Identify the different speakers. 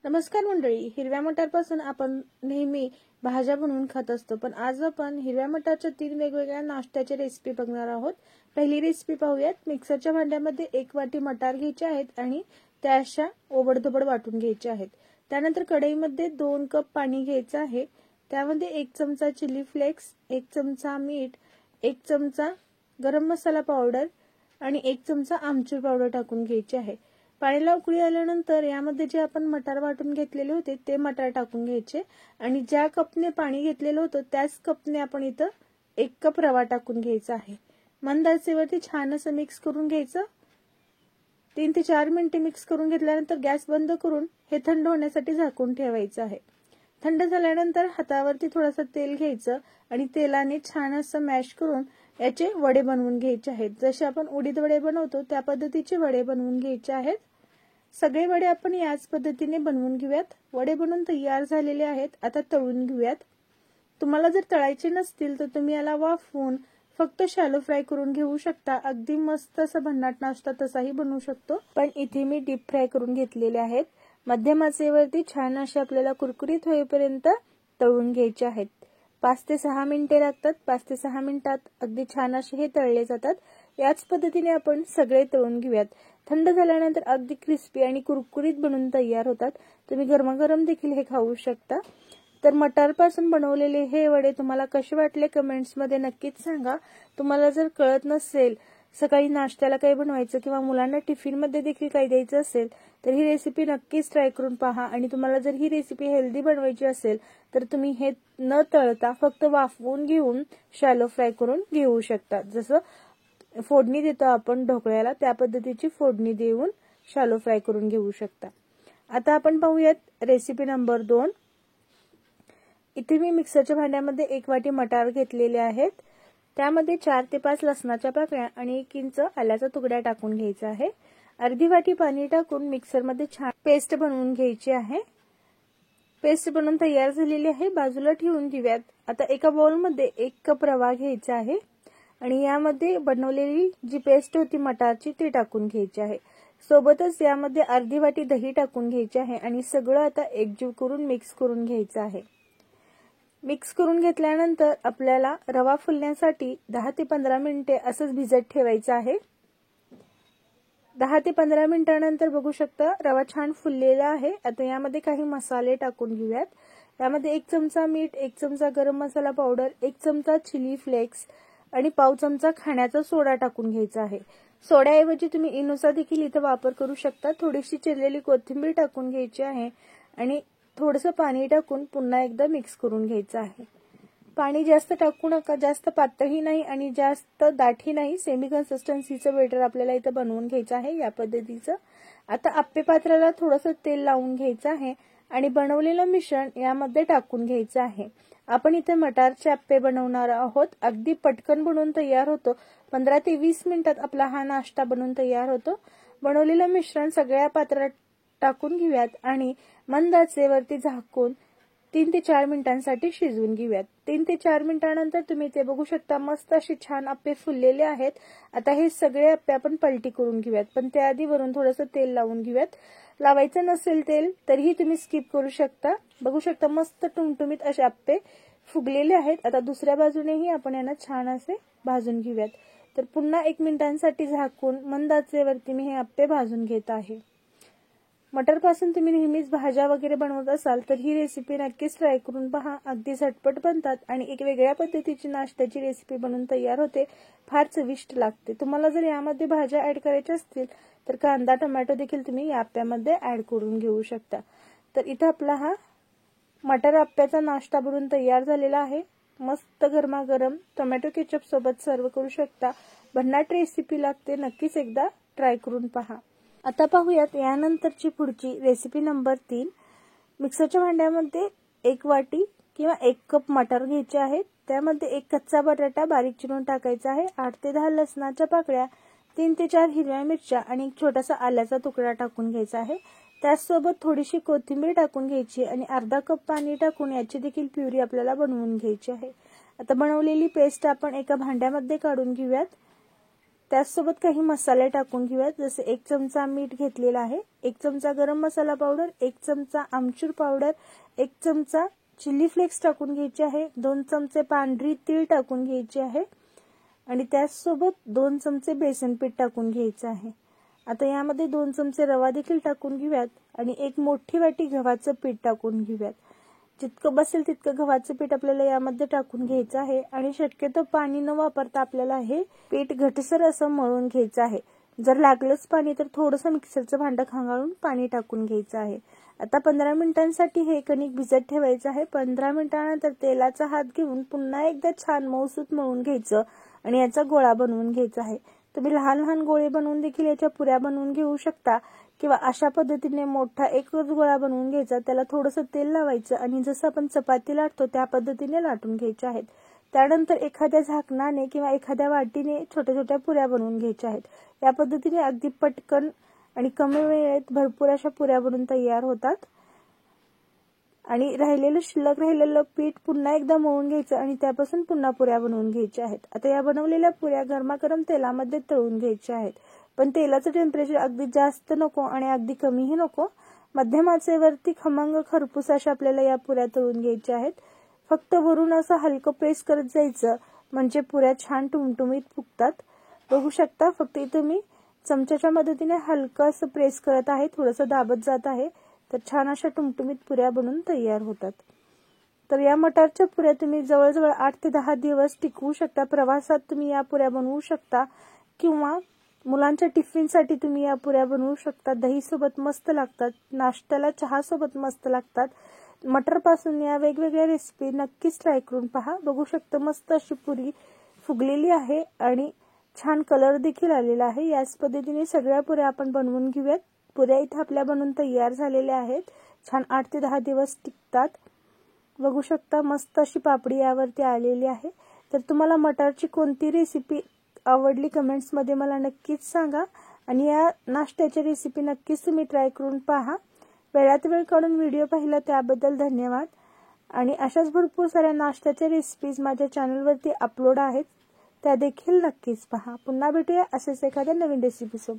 Speaker 1: नमस्कार मंडळी, हिरव्या मटारपासून आपण नेहमी भाज्या बनवून खात असतो, पण आज आपण हिरव्या मटारच्या 3 वेगवेगळ्या नाश्त्याची रेसिपी बघणार आहोत। पहिली रेसिपी पाहूयात। मिक्सरच्या भांड्यामध्ये 1 वाटी मटार घ्यायचे आहेत आणि त्या अशा ओबडधोबड वाटून घ्यायचे आहेत। त्यानंतर कढईमध्ये 2 कप पाणी घ्यायचं आहे। त्यामध्ये 1 चमचा चिली फ्लेक्स, 1 चमचा मीठ, 1 चमचा गरम मसाला पावडर आणि 1 चमचा आमचूर पावडर टाकून घ्यायचे आहे। पाण्याला उकळी आल्यानंतर यामध्ये जे आपण मटार वाटून घेतलेले होते ते मटार टाकून घ्यायचे आणि ज्या कपने पाणी घेतलेलं होतं त्याच कपने आपण इथं 1 कप रवा टाकून घ्यायचा आहे। मंद आचेवरती छान असं मिक्स करून घ्यायचं। 3 ते 4 मिनिटे मिक्स करून घेतल्यानंतर गॅस बंद करून हे थंड होण्यासाठी झाकून ठेवायचं आहे। थंड झाल्यानंतर हातावरती थोडंसं तेल घ्यायचं आणि तेलाने छान असं मॅश करून याचे वडे बनवून घ्यायचे आहेत। जसे आपण उडीद वडे बनवतो त्या पद्धतीचे वडे बनवून घ्यायचे आहेत। सगळे वडे आपण याच पद्धतीने बनवून घेऊयात। वडे बनवून तयार झालेले आहेत। आता तळून घेऊयात। तुम्हाला जर तळायचे नसतील तर तुम्ही याला वाफवून फक्त शॅलो फ्राय करून घेऊ शकता। अगदी मस्त असा भन्नाट नाश्ता तसाही बनवू शकतो, पण इथे मी डीप फ्राय करून घेतलेले आहेत। मध्यम आचेवरती छान असे आपल्याला कुरकुरीत होईपर्यंत तळून घ्यायचे आहेत। 5 ते 6 मिनिटे लागतात। 5 ते 6 मिनिटात अगदी छान असे हे तळले जातात। याच पद्धतीने आपण सगळे तळून घेऊयात। थंड झाल्यानंतर अगदी क्रिस्पी आणि कुरकुरीत बनून तयार होतात। तुम्ही गरमागरम देखील हे खाऊ शकता। तर मटार पासून बनवलेले हे वडे तुम्हाला कसे वाटले कमेंट्स मध्ये नक्कीच सांगा। तुम्हाला जर कळत नसेल सकाळी नाश्त्याला काही बनवायचं किंवा मुलांना टिफिन मध्ये देखील काही द्यायचं असेल तर ही रेसिपी नक्कीच ट्राय करून पहा। आणि तुम्हाला जर ही रेसिपी हेल्दी बनवायची असेल तर तुम्ही हे न तळता फक्त वाफवून घेऊन शॅलो फ्राय करून घेऊ शकता। जसं फोडणी देतो आपण ढोकळ्याला त्या पद्धतीची फोडणी देऊन शॅलो फ्राय करून घेऊ शकता। आता आपण पाहूयात रेसिपी नंबर 2। इथे मी मिक्सरच्या भांड्यामध्ये 1 वाटी मटार घेतलेले आहेत। त्यामध्ये 4 ते 5 लसणाच्या पाकळ्या आणि 1 इंच आल्याचा तुकडा टाकून घ्यायचा आहे। अर्धी वाटी पाणी टाकून मिक्सरमध्ये छान पेस्ट बनवून घ्यायची आहे। पेस्ट बनवून तयार झालेली आहे, बाजूला ठेवून देऊयात। आता एका बाउलमध्ये 1 कप रवा घ्यायचा आहे आणि यामध्ये बनवलेली जी पेस्ट होती मटारची ती टाकून घ्यायची आहे। सोबतच यामध्ये अर्धी वाटी दही टाकून घ्यायची आहे आणि सगळं आता एकजीव करून मिक्स करून घ्यायचं आहे। मिक्स करून घेतल्यानंतर आपल्याला रवा फुलण्यासाठी 10 ते 15 मिनिटे असंच भिजत ठेवायचं आहे। 10 ते 15 मिनिटांनंतर बघू शकता रवा छान फुललेला आहे। आता यामध्ये काही मसाले टाकून घेऊयात। यामध्ये 1 चमचा मीठ, 1 चमचा गरम मसाला पावडर, 1 चमचा चिली फ्लेक्स आणि पाव चमचा खाण्याचा सोडा टाकून घ्यायचा आहे। सोड्याऐवजी तुम्ही इनोचा देखील इथे वापर करू शकता। थोडीशी चिरलेली कोथिंबीर टाकून घ्यायची आहे आणि थोडंसं पाणी टाकून पुन्हा एकदा मिक्स करून घ्यायचं आहे। पाणी जास्त टाकू नका, जास्त पातळही नाही आणि जास्त दाटही नाही, सेमी कन्सिस्टन्सीचं बेटर आपल्याला इथे बनवून घ्यायचं आहे या पद्धतीचं। आता आप्पे पात्राला थोडंसं तेल लावून घ्यायचं आहे आणि बनवलेलं मिश्रण यामध्ये टाकून घ्यायचं आहे। आपण इथे मटारचे आप्पे बनवणार आहोत। अगदी पटकन बनवून तयार होतो। 15 ते 20 मिनिटात आपला हा नाश्ता बनवून तयार होतो। बनवलेलं मिश्रण सगळ्या पात्रात टाकून घेऊयात आणि मंद आचेवरती झाकून 3 ते 4 मिनिटांसाठी शिजवून घेऊयात। 3 ते 4 मिनिटांनंतर तुम्ही ते बघू शकता मस्त असे छान आप्पे फुललेले आहेत। आता हे सगळे आप्पे आपण पलटी करून घेऊयात, पण त्याआधी वरून थोडंसं तेल लावून घेऊयात। लावायचं नसेल तेल तरीही तुम्ही स्किप करू शकता। बघू शकता मस्त टुमटुमीत असे आप्पे फुगलेले आहेत। आता दुसऱ्या बाजूनेही आपण यांना छान असे भाजून घेऊयात। तर पुन्हा 1 मिनिटांसाठी झाकून मंद आचेवरती मी हे आप्पे भाजून घेत आहे। मटर पासून तुम्ही नेहमीच भाज्या वगैरे बनवत असाल तर ही रेसिपी नक्कीच ट्राय करून पहा। अगदी झटपट बनतात आणि एक वेगळ्या पद्धतीची नाश्त्याची रेसिपी बनवून तयार होते। फार चविष्ट लागते। तुम्हाला जर यामध्ये भाज्या ऍड करायच्या असतील तर कांदा टोमॅटो देखील तुम्ही या आप्प्यामध्ये ऍड करून घेऊ शकता। तर इथे आपला हा मटर आप्प्याचा नाश्ता बनवून तयार झालेला आहे। मस्त गरमागरम टोमॅटो केचप सोबत सर्व करू शकता। भन्नाट रेसिपी लागते, नक्कीच एकदा ट्राय करून पहा। आता पाहूयात यानंतरची पुढची रेसिपी नंबर 3। मिक्सरच्या भांड्यामध्ये 1 वाटी किंवा 1 कप मटार घ्यायचे आहेत। त्यामध्ये 1 कच्चा बटाटा बारीक चिरून टाकायचा आहे। 8 ते 10 लसणाच्या पाकळ्या, 3 ते 4 हिरव्या मिरच्या आणि 1 छोटासा आल्याचा तुकडा टाकून घ्यायचा आहे। त्याचसोबत थोडीशी कोथिंबीर टाकून घ्यायची आणि अर्धा कप पाणी टाकून याची देखील प्युरी आपल्याला बनवून घ्यायची आहे। आता बनवलेली पेस्ट आपण एका भांड्यामध्ये काढून घेऊयात। त्याचसोबत काही मसाले टाकून घेऊयात. जसे 1 चमचा मीठ घेतलेला आहे, 1 चमचा गरम मसाला पावडर, 1 चमचा आमचूर पावडर, 1 चमचा चिली फ्लेक्स टाकून घ्यायचे आहे, 2 चमचे पांढरी तीळ टाकून घ्यायचे आहे आणि त्याचसोबत 2 चमचे बेसन पीठ टाकून घ्यायचं आहे. आता यामध्ये 2 चमचे रवा देखील टाकून घेऊयात आणि 1 मोठी वाटी गव्हाचं पीठ टाकून घेऊयात. जितकं बसेल तितकं गव्हाचं पीठ आपल्याला यामध्ये टाकून घ्यायचं आहे आणि शक्यतो पाणी न वापरता आपल्याला हे पीठ घटसर असं मळून घ्यायचं आहे. जर लागलंच पाणी तर थोडंसं मिक्सरचं भांडं खंगाळून पाणी टाकून घ्यायचं आहे. आता 15 मिनिटांसाठी हे कणिक भिजत ठेवायचं आहे. 15 मिनिटांनंतर तेलाचा हात घेऊन पुन्हा एकदा छान मऊसूत मळून घ्यायचं आणि याचा गोळा बनवून घ्यायचा आहे. तुम्ही लहान लहान गोळे बनवून देखील याच्या पुऱ्या बनवून घेऊ शकता किंवा अशा पद्धतीने मोठा एकच गोळा बनवून घ्यायचा, त्याला थोडंसं तेल लावायचं आणि जसं आपण चपाती लाटतो त्या पद्धतीने लाटून घ्यायच्या आहेत. त्यानंतर एखाद्या झाकणाने किंवा एखाद्या वाटीने छोट्या छोट्या पुऱ्या बनवून घ्यायच्या आहेत. या पद्धतीने अगदी पटकन आणि कमी वेळेत भरपूर अशा पुऱ्या बनून तयार होतात. आणि शिल्लक राहिलेलं पीठ पुन्हा एकदा मळून घ्यायचं आणि त्यापासून पुन्हा पुऱ्या बनवून घ्यायच्या आहेत. आता या बनवलेल्या पुऱ्या गरमागरम तेलामध्ये तळून घ्यायच्या आहेत. पण तेलाचं टेम्परेचर अगदी जास्त नको आणि अगदी कमीही नको, मध्यम आचेवरती खमंग खरपूस अशा आपल्याला या पुऱ्या तळून घ्यायच्या आहेत. फक्त वरून असं हलकं प्रेस करत जायचं म्हणजे पुऱ्या छान टुमटुमीत फुगतात. बघू शकता, फक्त इथं मी चमच्याच्या मदतीने हलकं असं प्रेस करत आहे, थोडंसं दाबत जात आहे, तर छान अशा टुमटुमीत पुऱ्या बनून तयार होतात. तर या मटारच्या पुऱ्या तुम्ही जवळजवळ 8 ते 10 दिवस टिकवू शकता. प्रवासात तुम्ही या पुऱ्या बनवू शकता किंवा मुलांच्या टिफिनसाठी तुम्ही या पुऱ्या बनवू शकता. दही सोबत मस्त लागतात, नाश्त्याला चहा सोबत मस्त लागतात. मटर पासून या वेगवेगळ्या रेसिपी नक्कीच ट्राय करून पहा. बघू शकता मस्त अशी पुरी फुगलेली आहे आणि छान कलर देखील आलेला आहे. याच पद्धतीने सगळ्या पुऱ्या आपण बनवून घेऊयात. पुऱ्या इथे आपल्या बनवून तयार झालेल्या आहेत. छान 8 ते 10 दिवस टिकतात. बघू शकता मस्त अशी पापडी यावरती आलेली आहे. तर तुम्हाला मटारची कोणती रेसिपी आवडली कमेंट्स मध्ये मला नक्कीच सांगा आणि या नाश्त्याची रेसिपी नक्कीच तुम्ही ट्राय करून पहा. वेळात वेळ काढून व्हिडिओ पाहिला त्याबद्दल धन्यवाद. आणि अशाच भरपूर साऱ्या नाश्त्याच्या रेसिपीज माझ्या चॅनलवरती अपलोड आहेत, त्या देखील नक्कीच पहा. पुन्हा भेटूया असेच एखाद्या नवीन रेसिपी सोबत.